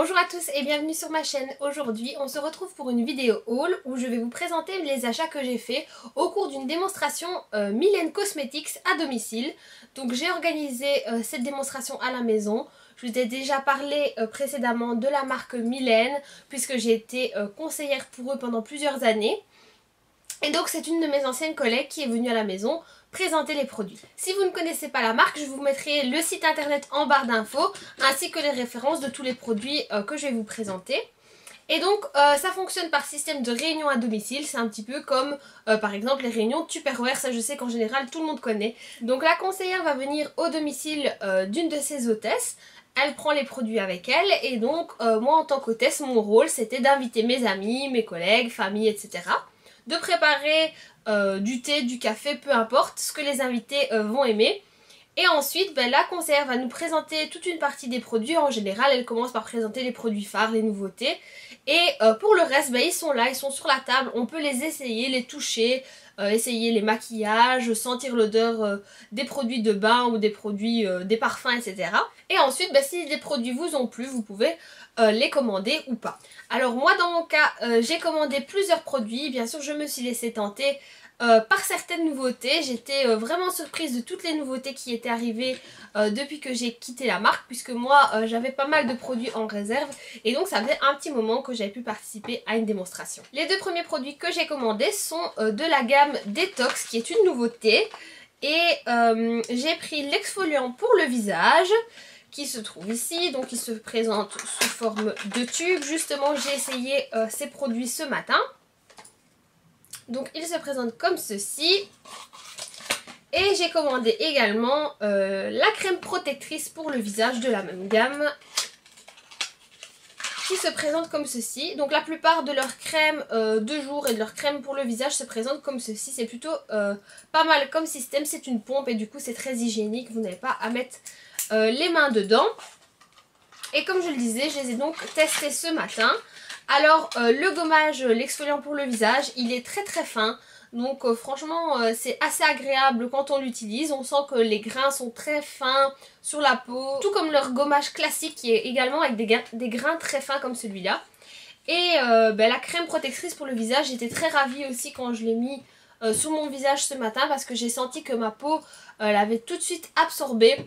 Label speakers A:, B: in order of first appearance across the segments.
A: Bonjour à tous et bienvenue sur ma chaîne. Aujourd'hui on se retrouve pour une vidéo haul où je vais vous présenter les achats que j'ai fait au cours d'une démonstration Mylène Cosmetics à domicile. Donc j'ai organisé cette démonstration à la maison. Je vous ai déjà parlé précédemment de la marque Mylène puisque j'ai été conseillère pour eux pendant plusieurs années. Et donc c'est une de mes anciennes collègues qui est venue à la maison présenter les produits. Si vous ne connaissez pas la marque, je vous mettrai le site internet en barre d'infos ainsi que les références de tous les produits que je vais vous présenter. Et donc ça fonctionne par système de réunion à domicile, c'est un petit peu comme par exemple les réunions Tupperware, ça je sais qu'en général tout le monde connaît. Donc la conseillère va venir au domicile d'une de ses hôtesses. Elle prend les produits avec elle et donc moi en tant qu'hôtesse, mon rôle c'était d'inviter mes amis, mes collègues, famille, etc. De préparer du thé, du café, peu importe ce que les invités vont aimer. Et ensuite, la conseillère va nous présenter toute une partie des produits. En général, elle commence par présenter les produits phares, les nouveautés. Et pour le reste, ils sont là, ils sont sur la table. On peut les essayer, les toucher, essayer les maquillages, sentir l'odeur des produits de bain ou des produits, des parfums, etc. Et ensuite, si les produits vous ont plu, vous pouvez les commander ou pas. Alors moi dans mon cas j'ai commandé plusieurs produits, bien sûr je me suis laissée tenter par certaines nouveautés. J'étais vraiment surprise de toutes les nouveautés qui étaient arrivées depuis que j'ai quitté la marque, puisque moi j'avais pas mal de produits en réserve et donc ça faisait un petit moment que j'avais pu participer à une démonstration. Les deux premiers produits que j'ai commandés sont de la gamme Detox qui est une nouveauté et j'ai pris l'exfoliant pour le visage qui se trouve ici, donc il se présente sous forme de tube. Justement j'ai essayé ces produits ce matin, donc il se présente comme ceci. Et j'ai commandé également la crème protectrice pour le visage de la même gamme qui se présente comme ceci. Donc la plupart de leurs crèmes de jour et de leurs crèmes pour le visage se présentent comme ceci. C'est plutôt pas mal comme système, c'est une pompe et du coup c'est très hygiénique, vous n'avez pas à mettre les mains dedans. Et comme je le disais, je les ai donc testés ce matin. Alors le gommage, l'exfoliant pour le visage, il est très très fin. Donc franchement c'est assez agréable quand on l'utilise. On sent que les grains sont très fins sur la peau. Tout comme leur gommage classique qui est également avec des grains très fins comme celui-là. Et la crème protectrice pour le visage, j'étais très ravie aussi quand je l'ai mis sur mon visage ce matin. Parce que j'ai senti que ma peau l'avait tout de suite absorbée.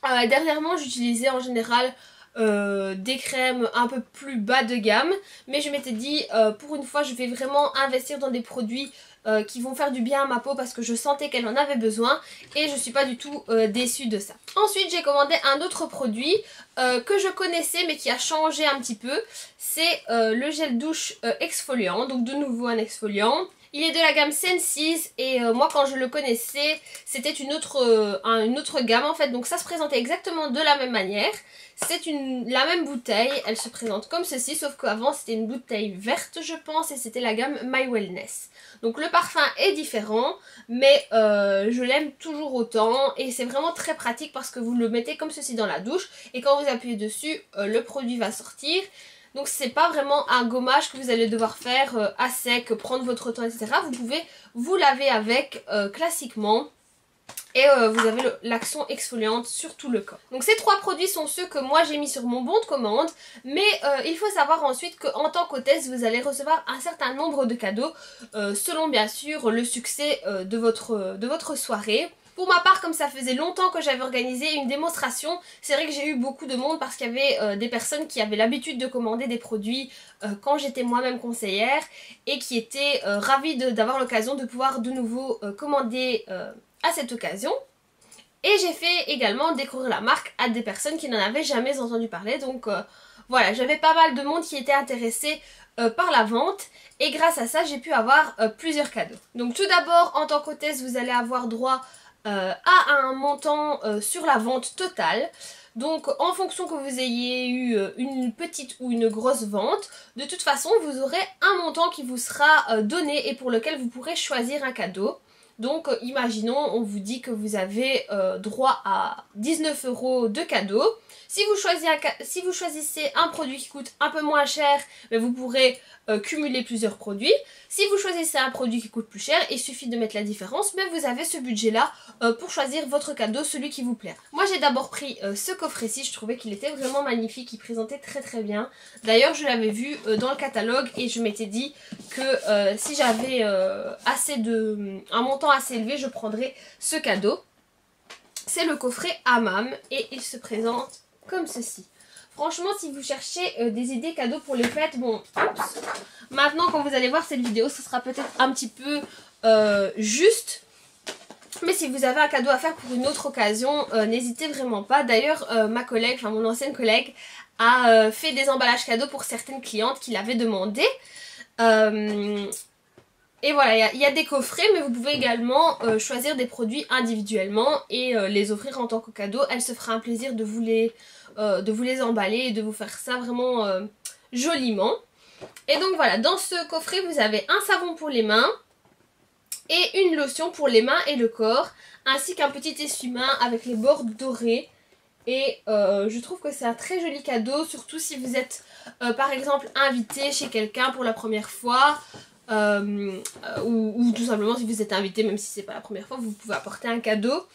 A: Dernièrement j'utilisais en général des crèmes un peu plus bas de gamme, mais je m'étais dit pour une fois je vais vraiment investir dans des produits qui vont faire du bien à ma peau parce que je sentais qu'elle en avait besoin et je suis pas du tout déçue de ça. Ensuite j'ai commandé un autre produit que je connaissais mais qui a changé un petit peu, c'est le gel douche exfoliant, donc de nouveau un exfoliant. Il est de la gamme Senses et moi quand je le connaissais c'était une autre gamme en fait, donc ça se présentait exactement de la même manière. C'est la même bouteille, elle se présente comme ceci, sauf qu'avant c'était une bouteille verte je pense et c'était la gamme My Wellness. Donc le parfum est différent mais je l'aime toujours autant et c'est vraiment très pratique parce que vous le mettez comme ceci dans la douche et quand vous appuyez dessus le produit va sortir. Donc c'est pas vraiment un gommage que vous allez devoir faire à sec, prendre votre temps, etc. Vous pouvez vous laver avec classiquement. Et vous avez l'action exfoliante sur tout le corps. Donc ces trois produits sont ceux que moi j'ai mis sur mon bon de commande. Mais il faut savoir ensuite qu'en tant qu'hôtesse vous allez recevoir un certain nombre de cadeaux. Selon bien sûr le succès de votre soirée. Pour ma part, comme ça faisait longtemps que j'avais organisé une démonstration, c'est vrai que j'ai eu beaucoup de monde parce qu'il y avait des personnes qui avaient l'habitude de commander des produits quand j'étais moi-même conseillère et qui étaient ravis d'avoir l'occasion de pouvoir de nouveau commander à cette occasion. Et j'ai fait également découvrir la marque à des personnes qui n'en avaient jamais entendu parler. Donc voilà, j'avais pas mal de monde qui était intéressé par la vente et grâce à ça j'ai pu avoir plusieurs cadeaux. Donc tout d'abord en tant qu'hôtesse vous allez avoir droit à un montant sur la vente totale. Donc en fonction que vous ayez eu une petite ou une grosse vente, de toute façon vous aurez un montant qui vous sera donné et pour lequel vous pourrez choisir un cadeau. Donc imaginons on vous dit que vous avez droit à 19 € de cadeau. Si vous choisissez un produit qui coûte un peu moins cher, mais vous pourrez cumuler plusieurs produits. Si vous choisissez un produit qui coûte plus cher, il suffit de mettre la différence, mais vous avez ce budget-là pour choisir votre cadeau, celui qui vous plaît. Moi j'ai d'abord pris ce coffret-ci, je trouvais qu'il était vraiment magnifique, il présentait très très bien. D'ailleurs je l'avais vu dans le catalogue et je m'étais dit que si j'avais un montant assez élevé, je prendrais ce cadeau. C'est le coffret Hammam et il se présente comme ceci. Franchement, si vous cherchez des idées cadeaux pour les fêtes, bon, oups. Maintenant quand vous allez voir cette vidéo, ce sera peut-être un petit peu juste. Mais si vous avez un cadeau à faire pour une autre occasion, n'hésitez vraiment pas. D'ailleurs, ma collègue, enfin mon ancienne collègue, a fait des emballages cadeaux pour certaines clientes qui l'avaient demandé. Et voilà, il y a des coffrets, mais vous pouvez également choisir des produits individuellement et les offrir en tant que cadeau. Elle se fera un plaisir de vous les emballer et de vous faire ça vraiment joliment. Et donc voilà, dans ce coffret, vous avez un savon pour les mains et une lotion pour les mains et le corps, ainsi qu'un petit essuie-main avec les bords dorés. Et je trouve que c'est un très joli cadeau, surtout si vous êtes par exemple invité chez quelqu'un pour la première fois. Ou tout simplement si vous êtes invité, même si c'est pas la première fois, vous pouvez apporter un cadeau.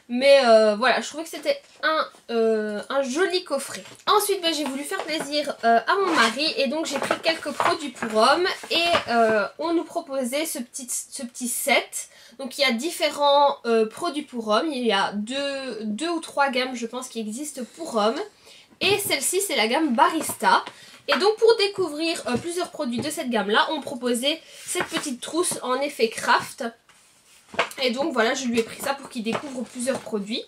A: Mais voilà, je trouvais que c'était un joli coffret. Ensuite, j'ai voulu faire plaisir à mon mari et donc j'ai pris quelques produits pour hommes. Et on nous proposait ce petit set. Donc il y a différents produits pour hommes. Il y a deux ou trois gammes, je pense, qui existent pour hommes. Et celle-ci, c'est la gamme Barista. Et donc pour découvrir plusieurs produits de cette gamme là, on proposait cette petite trousse en effet craft. Et donc voilà, je lui ai pris ça pour qu'il découvre plusieurs produits.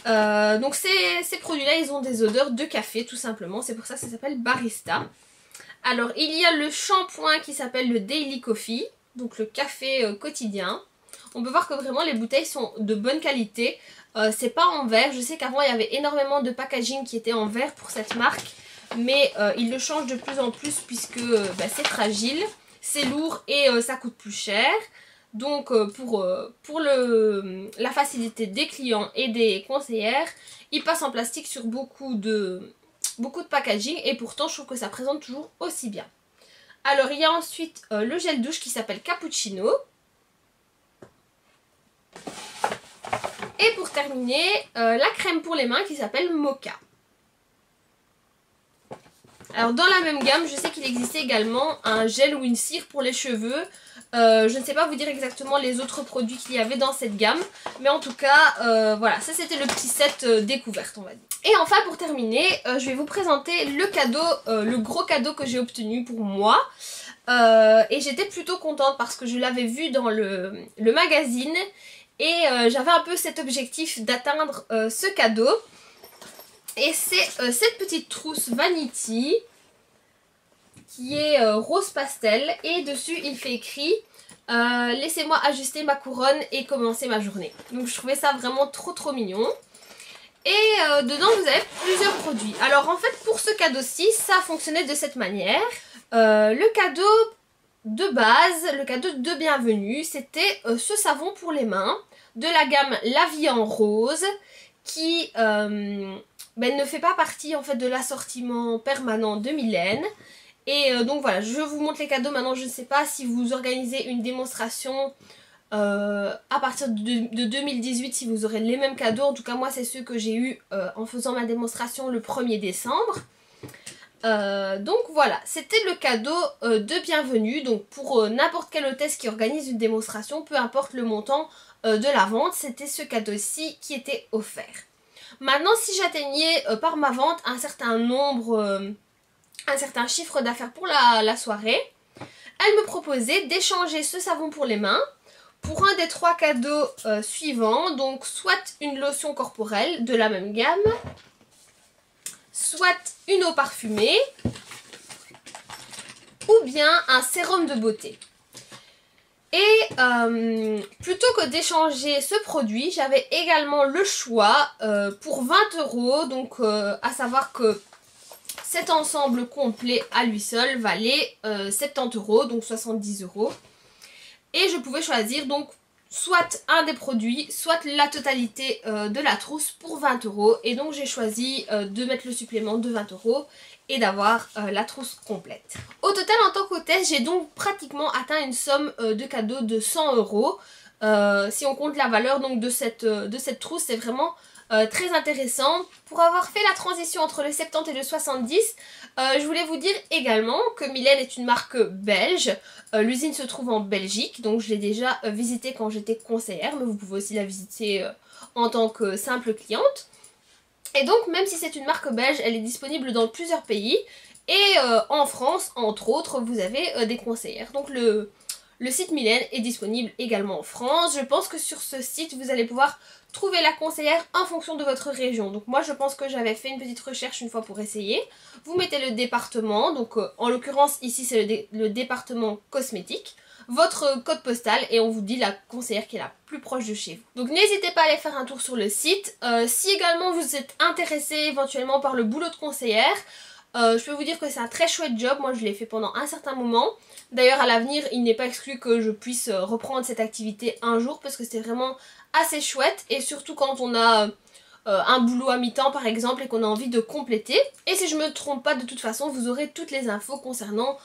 A: Donc ces produits là, ils ont des odeurs de café tout simplement, c'est pour ça que ça s'appelle Barista. Alors il y a le shampoing qui s'appelle le Daily Coffee, donc le café quotidien. On peut voir que vraiment les bouteilles sont de bonne qualité. C'est pas en verre, je sais qu'avant il y avait énormément de packaging qui était en verre pour cette marque. Mais il le change de plus en plus puisque c'est fragile, c'est lourd et ça coûte plus cher. Donc pour la facilité des clients et des conseillères, il passe en plastique sur beaucoup de packaging et pourtant je trouve que ça présente toujours aussi bien. Alors il y a ensuite le gel douche qui s'appelle Cappuccino. Et pour terminer, la crème pour les mains qui s'appelle Mocha. Alors dans la même gamme, je sais qu'il existait également un gel ou une cire pour les cheveux. Je ne sais pas vous dire exactement les autres produits qu'il y avait dans cette gamme. Mais en tout cas, voilà, ça c'était le petit set découverte, on va dire. Et enfin pour terminer, je vais vous présenter le cadeau, le gros cadeau que j'ai obtenu pour moi. Et j'étais plutôt contente parce que je l'avais vu dans le magazine. Et j'avais un peu cet objectif d'atteindre ce cadeau. Et c'est cette petite trousse Vanity qui est rose pastel et dessus il fait écrit laissez-moi ajuster ma couronne et commencer ma journée. Donc je trouvais ça vraiment trop mignon. Et dedans vous avez plusieurs produits. Alors en fait pour ce cadeau-ci ça fonctionnait de cette manière. Le cadeau de base, le cadeau de bienvenue, c'était ce savon pour les mains de la gamme La Vie en Rose qui ne fait pas partie en fait de l'assortiment permanent de Mylène. Et donc voilà, je vous montre les cadeaux. Maintenant je ne sais pas si vous organisez une démonstration à partir de 2018 si vous aurez les mêmes cadeaux. En tout cas moi c'est ceux que j'ai eu en faisant ma démonstration le 1er décembre. Donc voilà, c'était le cadeau de bienvenue. Donc pour n'importe quelle hôtesse qui organise une démonstration, peu importe le montant de la vente, c'était ce cadeau-ci qui était offert. Maintenant si j'atteignais par ma vente un certain nombre, un certain chiffre d'affaires pour la soirée, elle me proposait d'échanger ce savon pour les mains pour un des 3 cadeaux suivants. Donc soit une lotion corporelle de la même gamme, soit une eau parfumée ou bien un sérum de beauté. Et plutôt que d'échanger ce produit, j'avais également le choix pour 20 €. Donc à savoir que cet ensemble complet à lui seul valait 70 €, donc 70 €. Et je pouvais choisir donc soit un des produits, soit la totalité de la trousse pour 20 €. Et donc j'ai choisi de mettre le supplément de 20 € et d'avoir la trousse complète. Au total, en tant qu'hôtesse, j'ai donc pratiquement atteint une somme de cadeaux de 100 €. Si on compte la valeur donc de cette trousse, c'est vraiment très intéressant. Pour avoir fait la transition entre le 70 et le 70, je voulais vous dire également que Mylène est une marque belge. L'usine se trouve en Belgique, donc je l'ai déjà visitée quand j'étais conseillère, mais vous pouvez aussi la visiter en tant que simple cliente. Et donc même si c'est une marque belge, elle est disponible dans plusieurs pays. Et en France, entre autres, vous avez des conseillères. Donc le site Mylène est disponible également en France. Je pense que sur ce site, vous allez pouvoir trouver la conseillère en fonction de votre région. Donc moi, je pense que j'avais fait une petite recherche une fois pour essayer. Vous mettez le département, donc en l'occurrence ici c'est le département cosmétique, votre code postal et on vous dit la conseillère qui est la plus proche de chez vous. Donc n'hésitez pas à aller faire un tour sur le site. Si également vous êtes intéressé éventuellement par le boulot de conseillère, je peux vous dire que c'est un très chouette job. Moi je l'ai fait pendant un certain moment. D'ailleurs à l'avenir il n'est pas exclu que je puisse reprendre cette activité un jour parce que c'est vraiment assez chouette. Et surtout quand on a un boulot à mi-temps par exemple et qu'on a envie de compléter. Et si je me trompe pas, de toute façon vous aurez toutes les infos concernant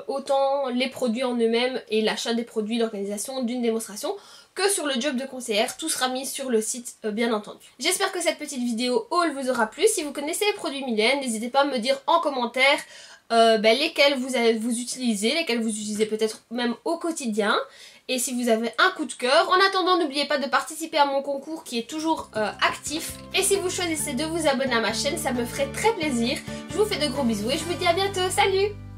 A: autant les produits en eux-mêmes et l'achat des produits, l'organisation d'une démonstration, que sur le job de conseillère. Tout sera mis sur le site bien entendu. J'espère que cette petite vidéo haul vous aura plu. Si vous connaissez les produits Mylène, n'hésitez pas à me dire en commentaire lesquels vous utilisez, lesquels vous utilisez peut-être même au quotidien. Et si vous avez un coup de cœur. En attendant, n'oubliez pas de participer à mon concours qui est toujours actif. Et si vous choisissez de vous abonner à ma chaîne, ça me ferait très plaisir. Je vous fais de gros bisous et je vous dis à bientôt. Salut!